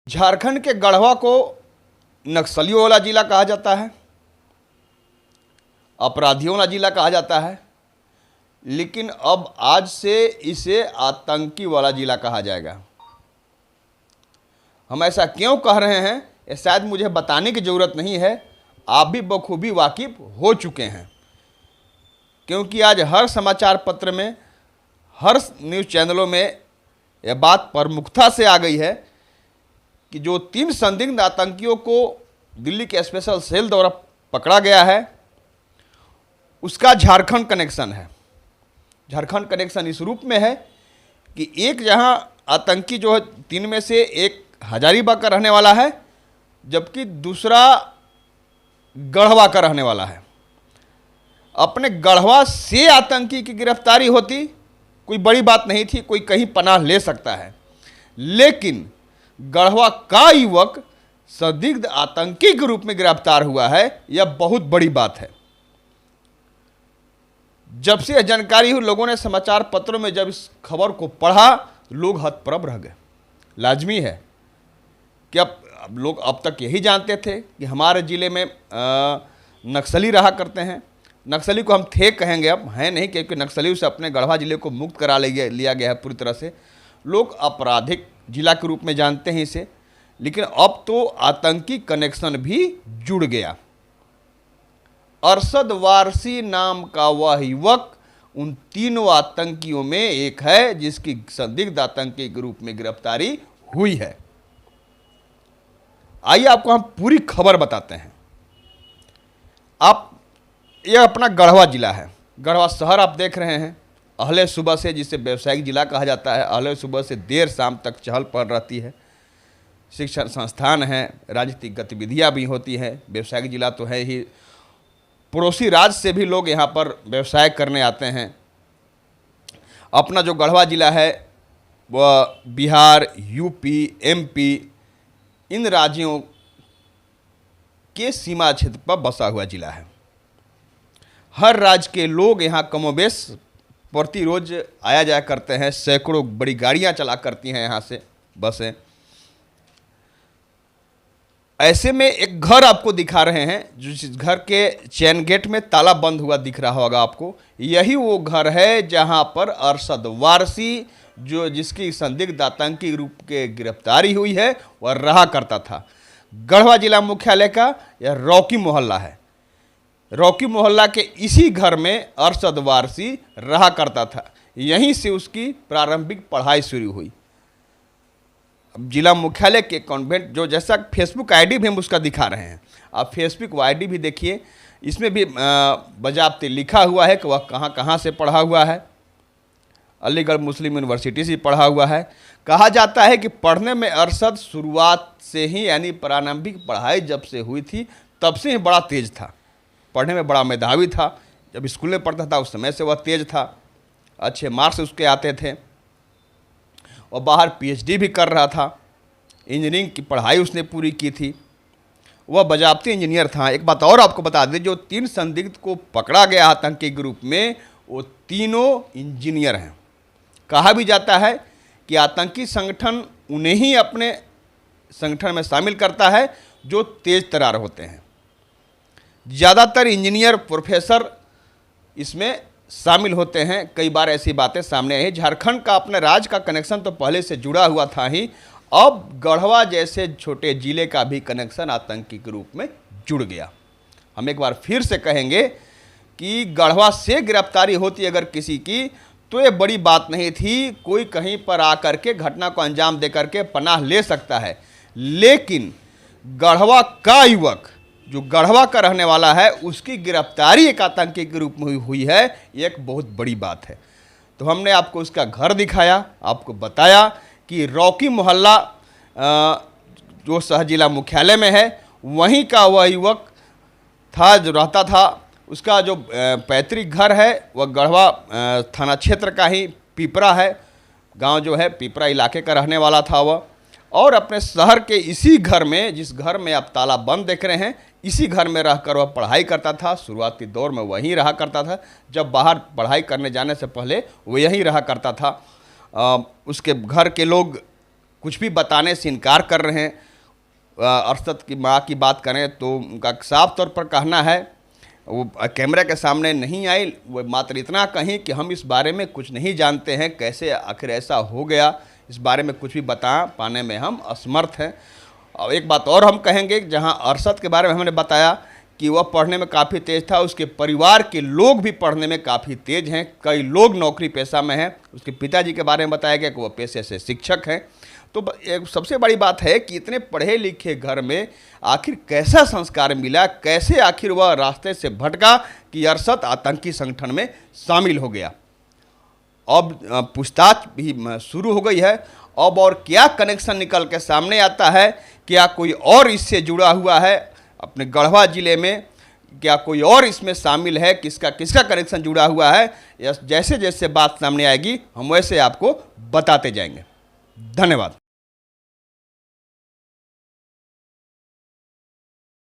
झारखंड के गढ़वा को नक्सलियों वाला जिला कहा जाता है, अपराधियों वाला जिला कहा जाता है, लेकिन अब आज से इसे आतंकी वाला जिला कहा जाएगा। हम ऐसा क्यों कह रहे हैं ये शायद मुझे बताने की ज़रूरत नहीं है, आप भी बखूबी वाकिफ हो चुके हैं, क्योंकि आज हर समाचार पत्र में, हर न्यूज़ चैनलों में यह बात प्रमुखता से आ गई है कि जो 3 संदिग्ध आतंकियों को दिल्ली के स्पेशल सेल द्वारा पकड़ा गया है उसका झारखंड कनेक्शन है। झारखंड कनेक्शन इस रूप में है कि एक जहां आतंकी जो है 3 में से एक हजारीबाग का रहने वाला है, जबकि दूसरा गढ़वा का रहने वाला है। अपने गढ़वा से आतंकी की गिरफ्तारी होती कोई बड़ी बात नहीं थी, कोई कहीं पनाह ले सकता है, लेकिन गढ़वा का युवक संदिग्ध आतंकी के रूप में गिरफ्तार हुआ है, यह बहुत बड़ी बात है। जब से यह जानकारी हुई, लोगों ने समाचार पत्रों में जब इस खबर को पढ़ा, लोग हतप्रभ रह गए। लाजमी है कि अब लोग अब तक यही जानते थे कि हमारे ज़िले में नक्सली रहा करते हैं। नक्सली को हम थे कहेंगे, अब हैं नहीं, क्योंकि नक्सलियों से अपने गढ़वा ज़िले को मुक्त करा लिया गया है पूरी तरह से। लोग आपराधिक जिला के रूप में जानते हैं इसे, लेकिन अब तो आतंकी कनेक्शन भी जुड़ गया। अरशद वारसी नाम का वह युवक उन 3 आतंकियों में एक है जिसकी संदिग्ध आतंकी के रूप में गिरफ्तारी हुई है। आइए आपको हम पूरी खबर बताते हैं। यह अपना गढ़वा जिला है। गढ़वा शहर आप देख रहे हैं, अहले सुबह से, जिसे व्यवसायिक जिला कहा जाता है, अहले सुबह से देर शाम तक चहल पहल रहती है। शिक्षण संस्थान हैं, राजनीतिक गतिविधियां भी होती हैं। व्यवसायिक जिला तो है ही, पड़ोसी राज्य से भी लोग यहाँ पर व्यवसाय करने आते हैं। अपना जो गढ़वा जिला है वह बिहार, यूपी, एमपी इन राज्यों के सीमा क्षेत्र पर बसा हुआ जिला है। हर राज्य के लोग यहाँ कमोबेश प्रतिरोज आया जाया करते हैं। सैकड़ों बड़ी गाड़ियाँ चला करती हैं यहाँ से, बसें। ऐसे में एक घर आपको दिखा रहे हैं, जिस घर के चैन गेट में ताला बंद हुआ दिख रहा होगा आपको। यही वो घर है जहाँ पर अरशद वारसी, जो जिसकी संदिग्ध आतंकी रूप के गिरफ्तारी हुई है, वह रहा करता था। गढ़वा जिला मुख्यालय का यह रॉकी मोहल्ला है। रॉकी मोहल्ला के इसी घर में अरशद वारसी रहा करता था। यहीं से उसकी प्रारंभिक पढ़ाई शुरू हुई। अब जिला मुख्यालय के कॉन्वेंट, जो जैसा फेसबुक आईडी भी हम उसका दिखा रहे हैं, आप फेसबुक आईडी भी देखिए, इसमें भी बजाबते लिखा हुआ है कि वह कहाँ कहाँ से पढ़ा हुआ है। अलीगढ़ मुस्लिम यूनिवर्सिटी से पढ़ा हुआ है। कहा जाता है कि पढ़ने में अरशद शुरुआत से ही, यानी प्रारंभिक पढ़ाई जब से हुई थी तब से ही बड़ा तेज था। पढ़ने में बड़ा मेधावी था। जब स्कूल में पढ़ता था उस समय से वह तेज था, अच्छे मार्क्स उसके आते थे। और बाहर पीएचडी भी कर रहा था। इंजीनियरिंग की पढ़ाई उसने पूरी की थी। वह बजाबती इंजीनियर था। एक बात और आपको बता दें, जो 3 संदिग्ध को पकड़ा गया आतंकी ग्रुप में, वो तीनों इंजीनियर हैं। कहा भी जाता है कि आतंकी संगठन उन्हें ही अपने संगठन में शामिल करता है जो तेज तर्रार होते हैं। ज़्यादातर इंजीनियर, प्रोफेसर इसमें शामिल होते हैं। कई बार ऐसी बातें सामने आई। झारखंड का अपने राज्य का कनेक्शन तो पहले से जुड़ा हुआ था ही, अब गढ़वा जैसे छोटे जिले का भी कनेक्शन आतंकी के रूप में जुड़ गया। हम एक बार फिर से कहेंगे कि गढ़वा से गिरफ्तारी होती अगर किसी की, तो ये बड़ी बात नहीं थी। कोई कहीं पर आकर के घटना को अंजाम दे करके पनाह ले सकता है, लेकिन गढ़वा का युवक जो गढ़वा का रहने वाला है, उसकी गिरफ्तारी एक आतंकी के रूप में हुई है, ये एक बहुत बड़ी बात है। तो हमने आपको उसका घर दिखाया, आपको बताया कि रॉकी मोहल्ला जो शहर जिला मुख्यालय में है, वहीं का वह युवक था जो रहता था। उसका जो पैतृक घर है वह गढ़वा थाना क्षेत्र का ही पिपरा है। गांव जो है पिपरा इलाके का रहने वाला था वह, और अपने शहर के इसी घर में, जिस घर में आप ताला बंद देख रहे हैं, इसी घर में रहकर वह पढ़ाई करता था। शुरुआती दौर में वहीं रहा करता था। जब बाहर पढ़ाई करने जाने से पहले वह यहीं रहा करता था। उसके घर के लोग कुछ भी बताने से इनकार कर रहे हैं। अरशद की माँ की बात करें तो उनका साफ तौर पर कहना है, वो कैमरा के सामने नहीं आई, वो मात्र इतना कहीं कि हम इस बारे में कुछ नहीं जानते हैं, कैसे आखिर ऐसा हो गया, इस बारे में कुछ भी बता पाने में हम असमर्थ हैं। और एक बात और हम कहेंगे, जहां अरशद के बारे में हमने बताया कि वह पढ़ने में काफ़ी तेज़ था, उसके परिवार के लोग भी पढ़ने में काफ़ी तेज़ हैं, कई लोग नौकरी पेशा में हैं। उसके पिताजी के बारे में बताया गया कि वह पेशे से शिक्षक हैं। तो एक सबसे बड़ी बात है कि इतने पढ़े लिखे घर में आखिर कैसा संस्कार मिला, कैसे आखिर वह रास्ते से भटका कि अरशद आतंकी संगठन में शामिल हो गया। अब पूछताछ भी शुरू हो गई है। अब और क्या कनेक्शन निकल के सामने आता है, क्या कोई और इससे जुड़ा हुआ है अपने गढ़वा जिले में, क्या कोई और इसमें शामिल है, किसका किसका कनेक्शन जुड़ा हुआ है, जैसे जैसे बात सामने आएगी हम वैसे आपको बताते जाएंगे। धन्यवाद।